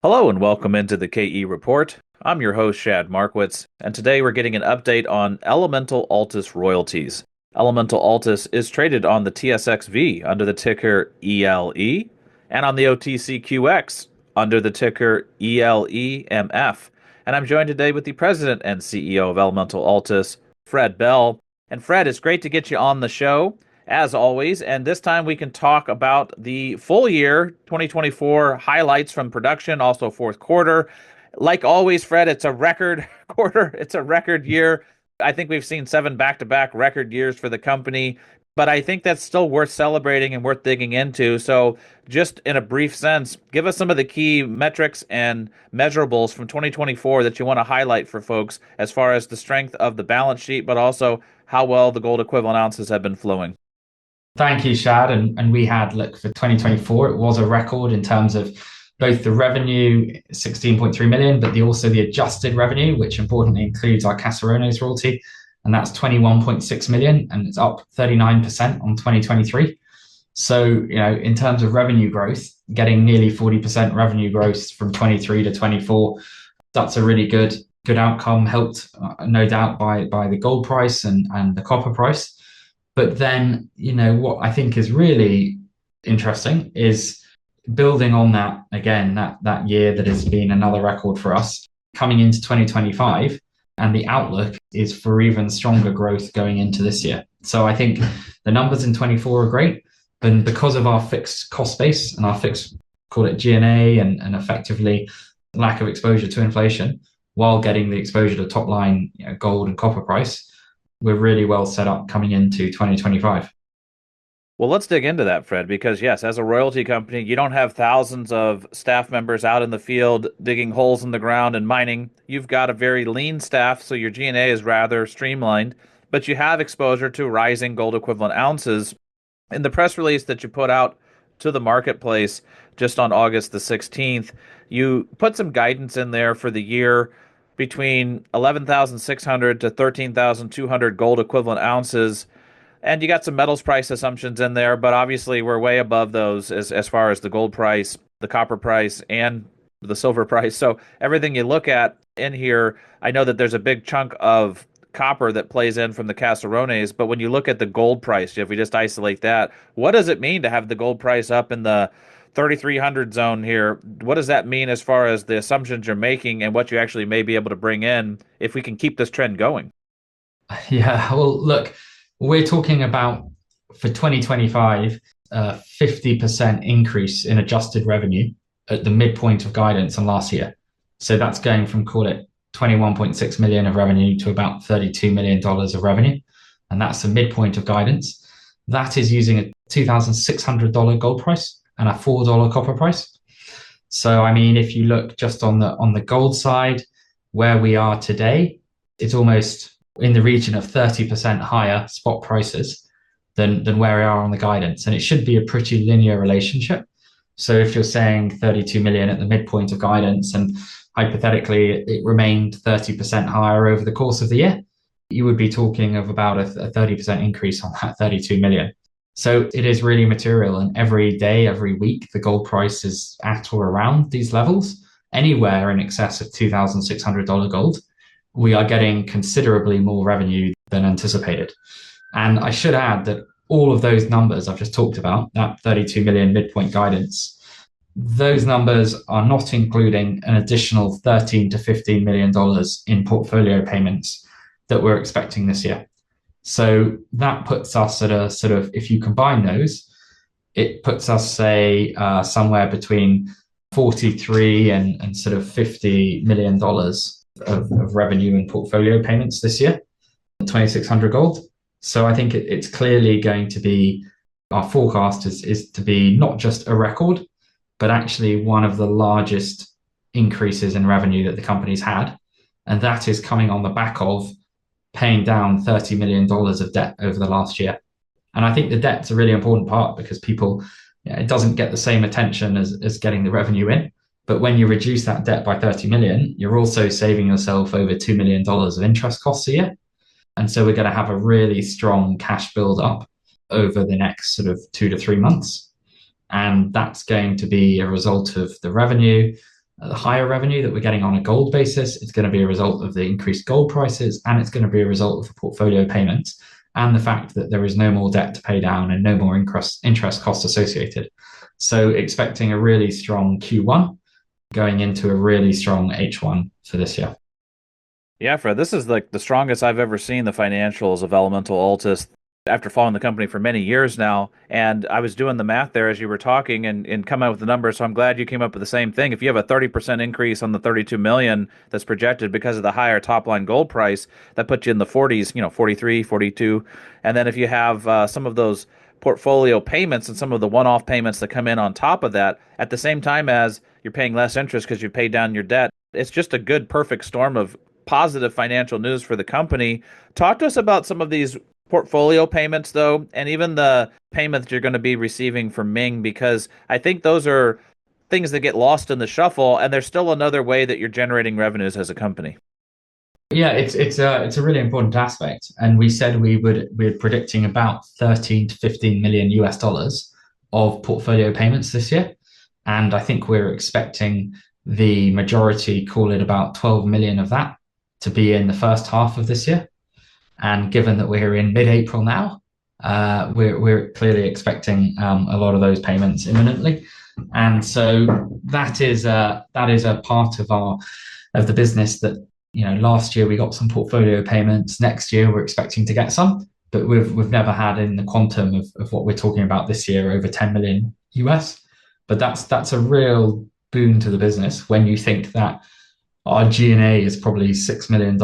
Hello and welcome into the KE Report. I'm your host, Shad Markwitz, and today we're getting an update on Elemental Altus royalties. Elemental Altus is traded on the TSXV under the ticker ELE and on the OTCQX under the ticker ELEMF. And I'm joined today with the president and CEO of Elemental Altus, Fred Bell. And Fred, it's great to get you on the show as always. And this time we can talk about the full year 2024 highlights from production, also fourth quarter. Like always, Fred, it's a record quarter. It's a record year. I think we've seen seven back-to-back record years for the company, but I think that's still worth celebrating and worth digging into. So just in a brief sense, give us some of the key metrics and measurables from 2024 that you want to highlight for folks as far as the strength of the balance sheet, but also how well the gold equivalent ounces have been flowing. Thank you, Shad. And we had, look, for 2024, it was a record in terms of both the revenue, 16.3 million, but also the adjusted revenue, which importantly includes our Caserones royalty. And that's 21.6 million, and it's up 39% on 2023. So, in terms of revenue growth, getting nearly 40% revenue growth from 23 to 24, that's a really good outcome, helped no doubt by the gold price and the copper price. But then, what I think is really interesting is building on that, again, that year that has been another record for us, coming into 2025, and the outlook is for even stronger growth going into this year. So I think the numbers in 24 are great, but because of our fixed cost base and our fixed, call it G&A, and effectively lack of exposure to inflation, while getting the exposure to top line gold and copper price, we're really well set up coming into 2025. Well, let's dig into that, Fred, because yes, as a royalty company, you don't have thousands of staff members out in the field digging holes in the ground and mining. You've got a very lean staff, so your G&A is rather streamlined, but you have exposure to rising gold equivalent ounces. In the press release that you put out to the marketplace just on August the 16th, you put some guidance in there for the year between 11,600 to 13,200 gold equivalent ounces. And you got some metals price assumptions in there, but obviously we're way above those as far as the gold price, the copper price, and the silver price. So everything you look at in here, I know that there's a big chunk of copper that plays in from the Caserones, but when you look at the gold price, if we just isolate that, what does it mean to have the gold price up in the 3,300 zone here? What does that mean as far as the assumptions you're making and what you actually may be able to bring in if we can keep this trend going? Yeah, well, look, we're talking about for 2025, a 50% increase in adjusted revenue at the midpoint of guidance on last year. So that's going from, call it, 21.6 million of revenue to about $32 million of revenue. And that's the midpoint of guidance. That is using a $2,600 gold price and a $4 copper price. So, I mean, if you look just on the gold side, where we are today, it's almost in the region of 30% higher spot prices than where we are on the guidance. And it should be a pretty linear relationship. So if you're saying 32 million at the midpoint of guidance and hypothetically it remained 30% higher over the course of the year, you would be talking of about a 30% increase on that 32 million. So it is really material. And every day, every week, the gold price is at or around these levels, anywhere in excess of $2,600 gold. We are getting considerably more revenue than anticipated. And I should add that all of those numbers I've just talked about, that 32 million midpoint guidance, those numbers are not including an additional 13 to $15 million in portfolio payments that we're expecting this year. So that puts us at a sort of, if you combine those, it puts us, say, somewhere between 43 and sort of $50 million of revenue and portfolio payments this year, 2,600 gold. So I think it's clearly going to be, our forecast is to be not just a record, but actually one of the largest increases in revenue that the company's had. And that is coming on the back of paying down $30 million of debt over the last year. And I think the debt's a really important part because people, it doesn't get the same attention as getting the revenue in. But when you reduce that debt by 30 million, you're also saving yourself over $2 million of interest costs a year. And so we're going to have a really strong cash build up over the next sort of 2 to 3 months. And that's going to be a result of the revenue, the higher revenue that we're getting on a gold basis, it's going to be a result of the increased gold prices, and it's going to be a result of the portfolio payments and the fact that there is no more debt to pay down and no more interest costs associated. So expecting a really strong Q1 going into a really strong H1 for this year. Yeah, Fred, this is like the strongest I've ever seen the financials of Elemental Altus after following the company for many years now. And I was doing the math there as you were talking and coming up with the numbers. So I'm glad you came up with the same thing. If you have a 30% increase on the 32 million that's projected because of the higher top line gold price, that puts you in the 40s, 43, 42. And then if you have some of those portfolio payments and some of the one-off payments that come in on top of that, at the same time as you're paying less interest because you paid down your debt, it's just a good, perfect storm of positive financial news for the company. Talk to us about some of these portfolio payments, though, and even the payments you're going to be receiving from Ming, because I think those are things that get lost in the shuffle, and there's still another way that you're generating revenues as a company. Yeah, it's a really important aspect, and we said we're predicting about 13 to 15 million US dollars of portfolio payments this year, and I think we're expecting the majority, call it about 12 million of that, to be in the first half of this year. And given that we're in mid-April now, we're clearly expecting a lot of those payments imminently, and so that is a part of the business that, last year we got some portfolio payments. Next year we're expecting to get some, but we've never had in the quantum of what we're talking about this year, over 10 million US. But that's a real boon to the business when you think that our G&A is probably $6 million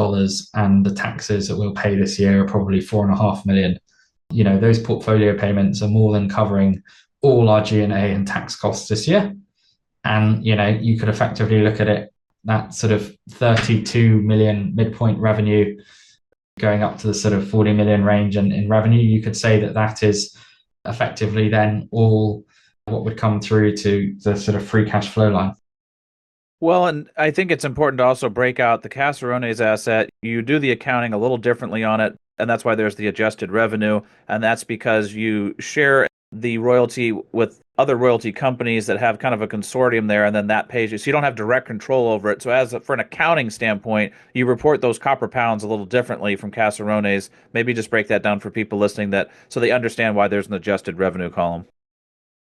and the taxes that we'll pay this year are probably $4.5 million. Those portfolio payments are more than covering all our G&A and tax costs this year. And, you could effectively look at it, that sort of 32 million midpoint revenue going up to the sort of 40 million range in revenue. You could say that is effectively then all what would come through to the sort of free cash flow line. Well, and I think it's important to also break out the Caserones asset. You do the accounting a little differently on it, and that's why there's the adjusted revenue, and that's because you share the royalty with other royalty companies that have kind of a consortium there, and then that pays you. So you don't have direct control over it. So for an accounting standpoint, you report those copper pounds a little differently from Caserones. Maybe just break that down for people listening so they understand why there's an adjusted revenue column.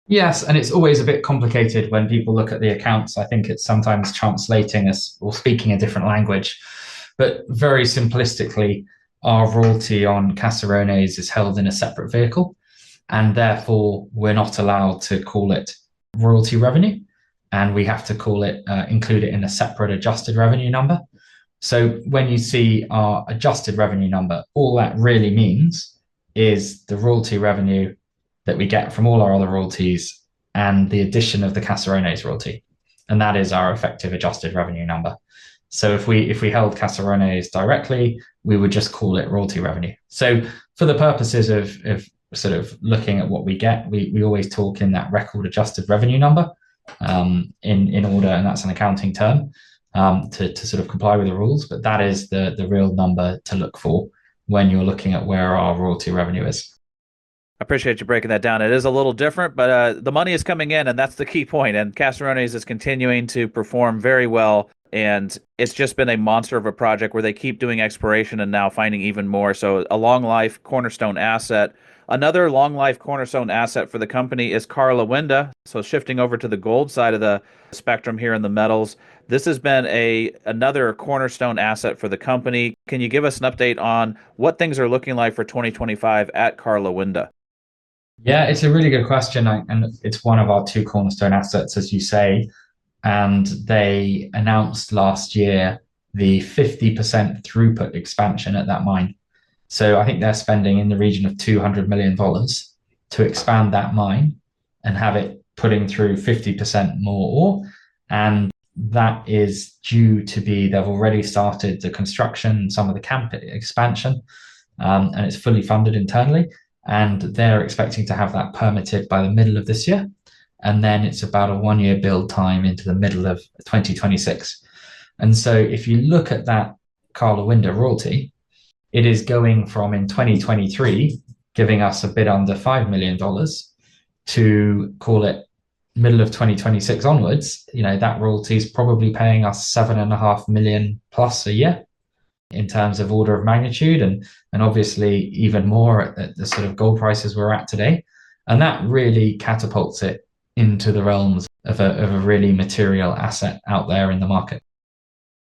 Yes, and it's always a bit complicated when people look at the accounts. I think it's sometimes translating us or speaking a different language. But very simplistically, our royalty on Caserones is held in a separate vehicle, and therefore we're not allowed to call it royalty revenue, and we have to include it in a separate adjusted revenue number. So when you see our adjusted revenue number, all that really means is the royalty revenue that we get from all our other royalties and the addition of the Caserones royalty. And that is our effective adjusted revenue number. So if we held Caserones directly, we would just call it royalty revenue. So for the purposes of sort of looking at what we get, we always talk in that record adjusted revenue number in order, and that's an accounting term to sort of comply with the rules. But that is the real number to look for when you're looking at where our royalty revenue is. I appreciate you breaking that down. It is a little different, but the money is coming in, and that's the key point. And Caserones is continuing to perform very well, and it's just been a monster of a project where they keep doing exploration and now finding even more. So a long life cornerstone asset. Another long life cornerstone asset for the company is Korali-Sud. So shifting over to the gold side of the spectrum here in the metals, this has been another cornerstone asset for the company. Can you give us an update on what things are looking like for 2025 at Korali-Sud? Yeah, it's a really good question. And it's one of our two cornerstone assets, as you say. And they announced last year the 50% throughput expansion at that mine. So I think they're spending in the region of $200 million to expand that mine and have it putting through 50% more ore. And that is due to they've already started the construction, some of the camp expansion, and it's fully funded internally. And they're expecting to have that permitted by the middle of this year. And then it's about a 1 year build time into the middle of 2026. And so if you look at that Korali-Sud royalty, it is going from in 2023, giving us a bit under $5 million to call it middle of 2026 onwards, that royalty is probably paying us 7.5 million plus a year in terms of order of magnitude, and obviously even more at the sort of gold prices we're at today. And that really catapults it into the realms of a really material asset out there in the market.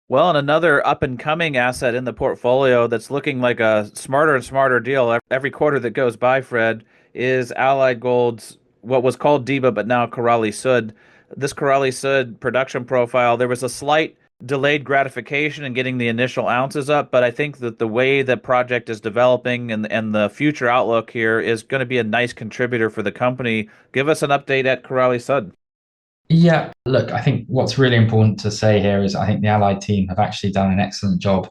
Well, and another up and coming asset in the portfolio that's looking like a smarter and smarter deal every quarter that goes by, Fred, is Allied Gold's what was called Diba, but now Korali-Sud. This Korali-Sud production profile, there was a slight delayed gratification in getting the initial ounces up, but I think that the way the project is developing and the future outlook here is going to be a nice contributor for the company. Give us an update at Korali-Sud. Yeah, look, I think what's really important to say here is I think the Allied team have actually done an excellent job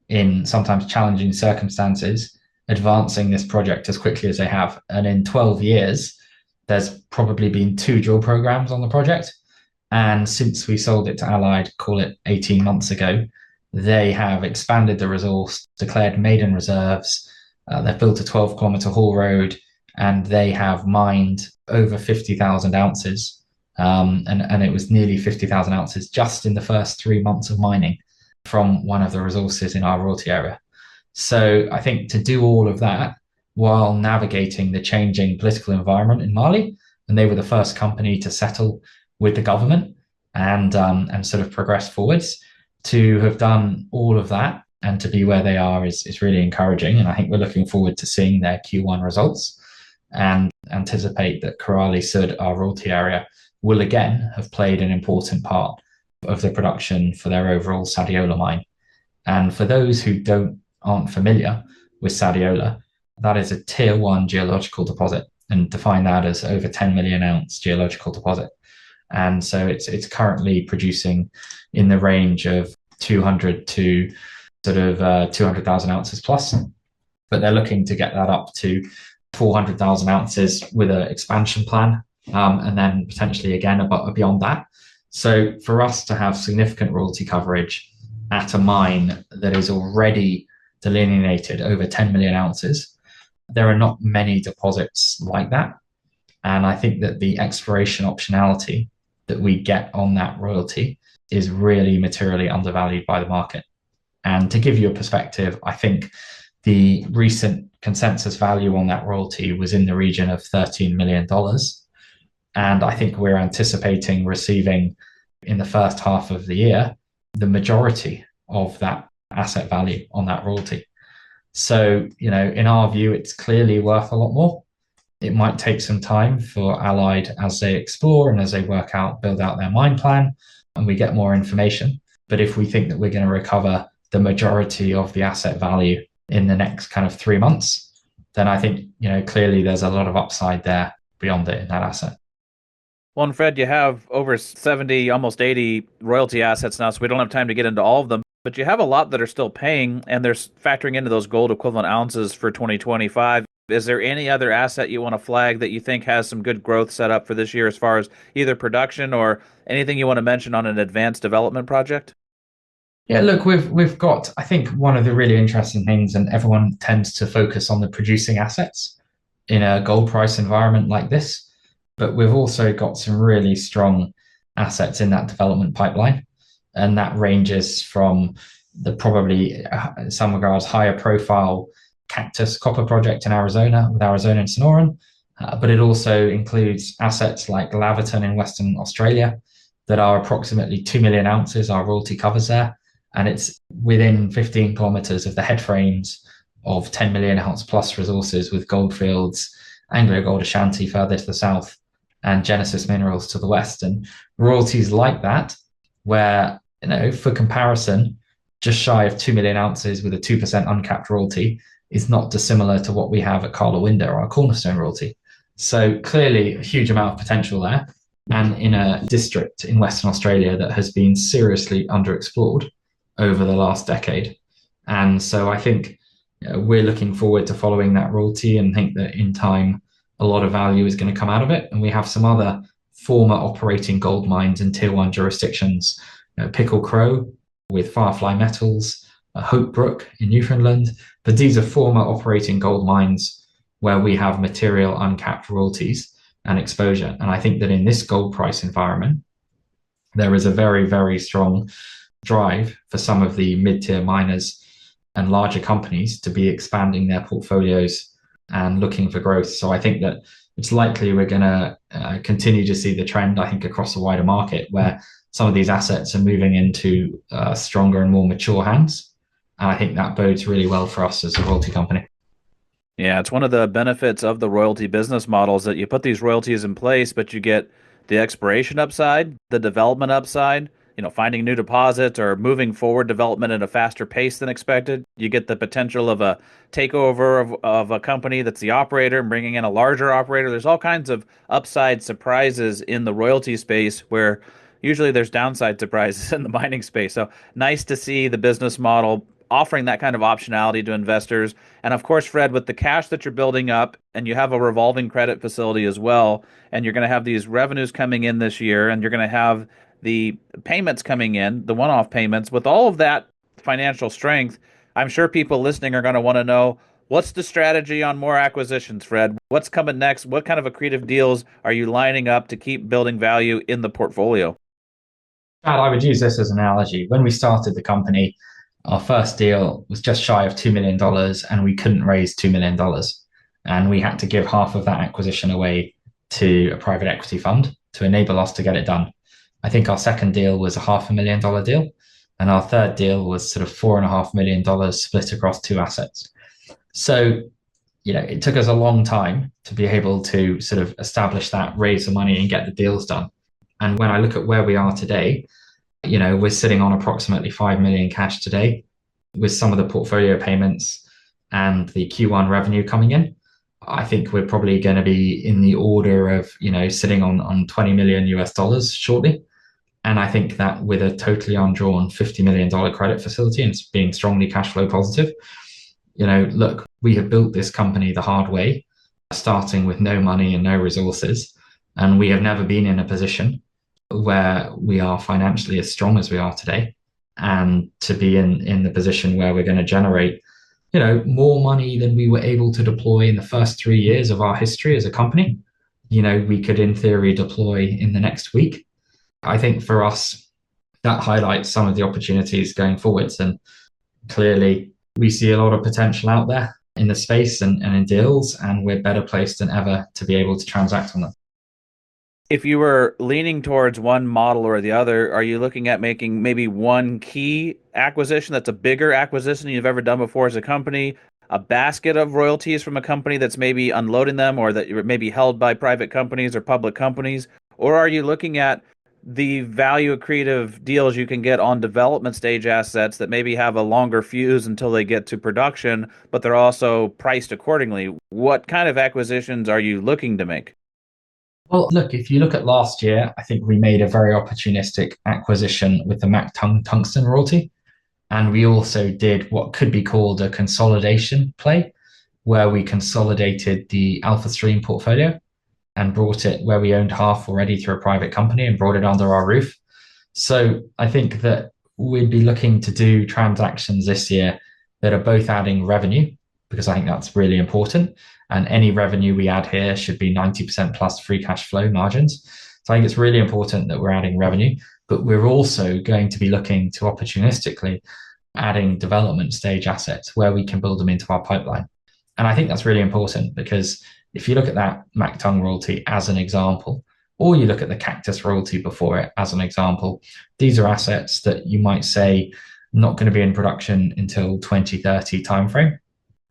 in sometimes challenging circumstances, advancing this project as quickly as they have. And in 12 years, there's probably been two drill programs on the project. And since we sold it to Allied, call it 18 months ago, they have expanded the resource, declared maiden reserves. They've built a 12-kilometer haul road, and they have mined over 50,000 ounces. And it was nearly 50,000 ounces just in the first 3 months of mining from one of the resources in our royalty area. So I think to do all of that while navigating the changing political environment in Mali, and they were the first company to settle with the government and sort of progress forwards, to have done all of that and to be where they are is really encouraging. And I think we're looking forward to seeing their Q1 results and anticipate that Korali-Sud, our royalty area, will again have played an important part of the production for their overall Sadiola mine. And for those who aren't familiar with Sadiola, that is a tier 1 geological deposit, and define that as over 10 million ounce geological deposit. And so it's currently producing in the range of 200 to sort of 200,000 ounces plus, but they're looking to get that up to 400,000 ounces with an expansion plan, and then potentially again beyond that. So for us to have significant royalty coverage at a mine that is already delineated over 10 million ounces, there are not many deposits like that. And I think that the exploration optionality that we get on that royalty is really materially undervalued by the market. And to give you a perspective, I think the recent consensus value on that royalty was in the region of $13 million. And I think we're anticipating receiving in the first half of the year the majority of that asset value on that royalty. So, in our view, it's clearly worth a lot more. It might take some time for Allied as they explore and as they build out their mine plan, and we get more information. But if we think that we're going to recover the majority of the asset value in the next kind of 3 months, then I think, clearly there's a lot of upside there beyond it in that asset. Well, and Fred, you have over 70, almost 80 royalty assets now, so we don't have time to get into all of them. But you have a lot that are still paying, and they're factoring into those gold equivalent ounces for 2025. Is there any other asset you want to flag that you think has some good growth set up for this year as far as either production or anything you want to mention on an advanced development project? Yeah, look, we've got, I think, one of the really interesting things, and everyone tends to focus on the producing assets in a gold price environment like this, but we've also got some really strong assets in that development pipeline. And that ranges from the probably, in some regards, higher profile Cactus copper project in Arizona with Arizona and Sonoran, but it also includes assets like Laverton in Western Australia that are approximately 2 million ounces. Our royalty covers there, and it's within 15 kilometers of the headframes of 10 million ounce plus resources with Goldfields, Anglo Gold Ashanti further to the south, and Genesis Minerals to the west. And royalties like that, where, for comparison, just shy of 2 million ounces with a 2% uncapped royalty is not dissimilar to what we have at Karlawinda or our Cornerstone royalty. So clearly a huge amount of potential there, and in a district in Western Australia that has been seriously underexplored over the last decade. And so I think we're looking forward to following that royalty and think that in time, a lot of value is going to come out of it. And we have some other former operating gold mines in tier 1 jurisdictions, Pickle Crow with Firefly Metals, Hope Brook in Newfoundland. But these are former operating gold mines where we have material uncapped royalties. and exposure. And I think that in this gold price environment, there is a very, very strong drive for some of the mid-tier miners and larger companies to be expanding their portfolios and looking for growth. So I think that it's likely we're going to continue to see the trend, I think, across the wider market where some of these assets are moving into stronger and more mature hands. And I think that bodes really well for us as a royalty company. Yeah, it's one of the benefits of the royalty business models that you put these royalties in place, but you get the exploration upside, the development upside, finding new deposits or moving forward development at a faster pace than expected. You get the potential of a takeover of a company that's the operator and bringing in a larger operator. There's all kinds of upside surprises in the royalty space where usually there's downside surprises in the mining space. So nice to see the business model offering that kind of optionality to investors. And of course, Fred, with the cash that you're building up and you have a revolving credit facility as well, and you're going to have these revenues coming in this year, and you're going to have the payments coming in, the one-off payments, with all of that financial strength, I'm sure people listening are going to want to know what's the strategy on more acquisitions, Fred? What's coming next? What kind of accretive deals are you lining up to keep building value in the portfolio? I would use this as an analogy. When we started the company, our first deal was just shy of $2 million and we couldn't raise $2 million. And we had to give half of that acquisition away to a private equity fund to enable us to get it done. I think our second deal was a $500,000 deal. And our third deal was sort of $4.5 million split across two assets. So, it took us a long time to be able to sort of establish that, raise the money and get the deals done. And when I look at where we are today, we're sitting on approximately 5 million cash today with some of the portfolio payments and the Q1 revenue coming in. I think we're probably going to be in the order of, sitting on 20 million US dollars shortly. And I think that with a totally undrawn $50 million credit facility and being strongly cash flow positive, look, we have built this company the hard way, starting with no money and no resources. And we have never been in a position where we are financially as strong as we are today, and to be in the position where we're going to generate, more money than we were able to deploy in the first 3 years of our history as a company. We could in theory deploy in the next week. I think for us, that highlights some of the opportunities going forwards. And clearly we see a lot of potential out there in the space and in deals, and we're better placed than ever to be able to transact on them. If you were leaning towards one model or the other, are you looking at making maybe one key acquisition that's a bigger acquisition you've ever done before as a company, a basket of royalties from a company that's maybe unloading them or that may be held by private companies or public companies? Or are you looking at the value accretive deals you can get on development stage assets that maybe have a longer fuse until they get to production, but they're also priced accordingly? What kind of acquisitions are you looking to make? Well, look, if you look at last year, I think we made a very opportunistic acquisition with the tungsten royalty. And we also did what could be called a consolidation play, where we consolidated the Alpha Stream portfolio and brought it where we owned half already through a private company and brought it under our roof. So I think that we'd be looking to do transactions this year that are both adding revenue, because I think that's really important. And any revenue we add here should be 90% plus free cash flow margins. So I think it's really important that we're adding revenue, but we're also going to be looking to opportunistically adding development stage assets where we can build them into our pipeline. And I think that's really important because if you look at that Mactung royalty as an example, or you look at the Cactus royalty before it as an example, these are assets that you might say not going to be in production until 2030 timeframe.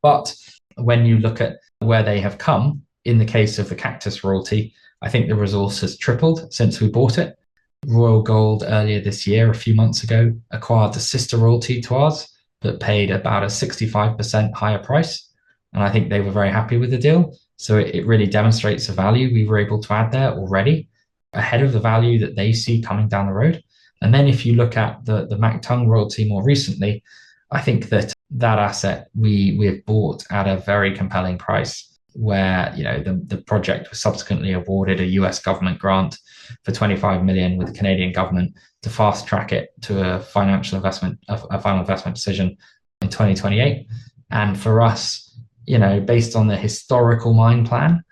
But when you look at where they have come, in the case of the Cactus royalty, I think the resource has tripled since we bought it. Royal Gold earlier this year, a few months ago, acquired the sister royalty to ours, but paid about a 65% higher price. And I think they were very happy with the deal. So it really demonstrates the value we were able to add there already, ahead of the value that they see coming down the road. And then if you look at the Mactung royalty more recently, I think that asset we've bought at a very compelling price, where the project was subsequently awarded a US government grant for 25 million with the Canadian government to fast track it to a final investment decision in 2028. And for us, based on the historical mine plan,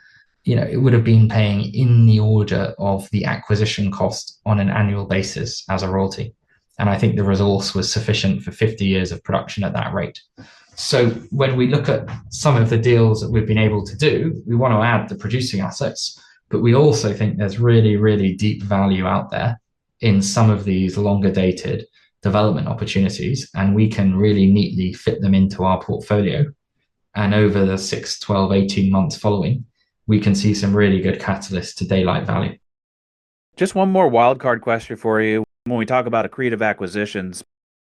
it would have been paying in the order of the acquisition cost on an annual basis as a royalty. And I think the resource was sufficient for 50 years of production at that rate. So when we look at some of the deals that we've been able to do, we want to add the producing assets, but we also think there's really, really deep value out there in some of these longer dated development opportunities, and we can really neatly fit them into our portfolio. And over the 6, 12, 18 months following, we can see some really good catalysts to daylight value. Just one more wildcard question for you. When we talk about accretive acquisitions,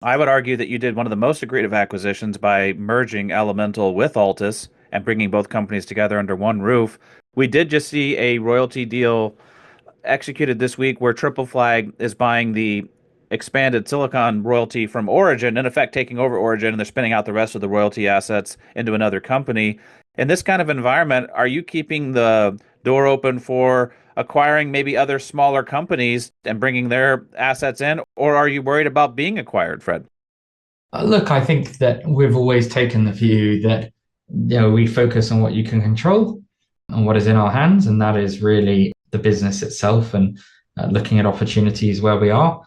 I would argue that you did one of the most accretive acquisitions by merging Elemental with Altus and bringing both companies together under one roof. We did just see a royalty deal executed this week where Triple Flag is buying the expanded Silicon royalty from Origin, in effect taking over Origin, and they're spinning out the rest of the royalty assets into another company. In this kind of environment, are you keeping the door open for acquiring maybe other smaller companies and bringing their assets in, or are you worried about being acquired, Fred? Look, I think that we've always taken the view that we focus on what you can control and what is in our hands, and that is really the business itself and looking at opportunities where we are.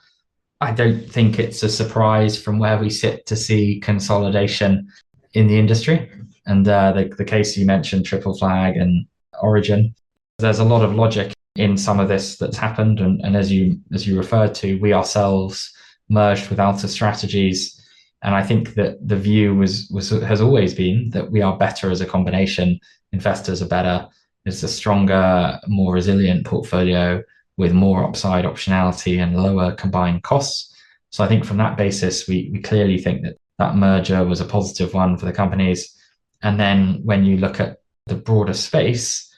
I don't think it's a surprise from where we sit to see consolidation in the industry. And the case you mentioned, Triple Flag and Origin, there's a lot of logic in some of this that's happened. And as you referred to, we ourselves merged with Altus Strategies. And I think that the view has always been that we are better as a combination. Investors are better. It's a stronger, more resilient portfolio with more upside optionality and lower combined costs. So I think from that basis, we clearly think that that merger was a positive one for the companies. And then when you look at the broader space,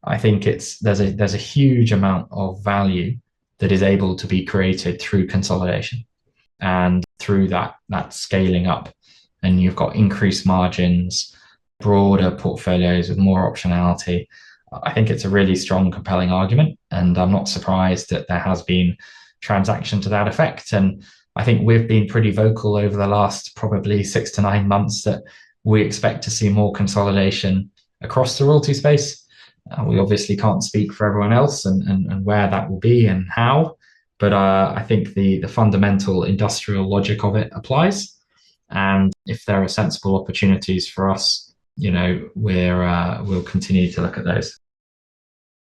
I think there's a huge amount of value that is able to be created through consolidation and through that scaling up. And you've got increased margins, broader portfolios with more optionality. I think it's a really strong, compelling argument, and I'm not surprised that there has been transaction to that effect. And I think we've been pretty vocal over the last probably 6 to 9 months that we expect to see more consolidation across the royalty space. We obviously can't speak for everyone else and where that will be and how, but I think the fundamental industrial logic of it applies. And if there are sensible opportunities for us, we'll continue to look at those.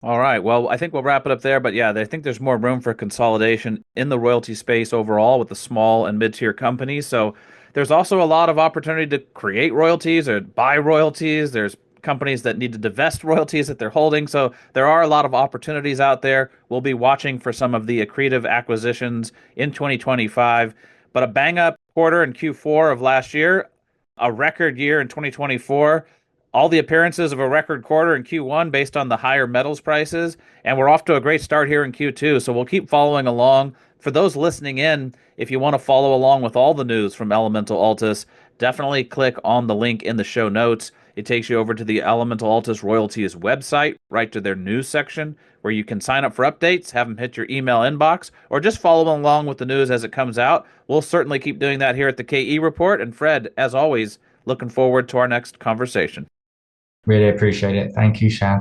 All right. Well, I think we'll wrap it up there. But yeah, I think there's more room for consolidation in the royalty space overall with the small and mid-tier companies. So there's also a lot of opportunity to create royalties or buy royalties. There's companies that need to divest royalties that they're holding. So there are a lot of opportunities out there. We'll be watching for some of the accretive acquisitions in 2025. But a bang up quarter in Q4 of last year, a record year in 2024, all the appearances of a record quarter in Q1 based on the higher metals prices, and we're off to a great start here in Q2. So we'll keep following along. For those listening in, if you want to follow along with all the news from Elemental Altus, definitely click on the link in the show notes. It takes you over to the Elemental Altus Royalties website, right to their news section, where you can sign up for updates, have them hit your email inbox, or just follow along with the news as it comes out. We'll certainly keep doing that here at the KE Report. And Fred, as always, looking forward to our next conversation. Really appreciate it. Thank you, Shad.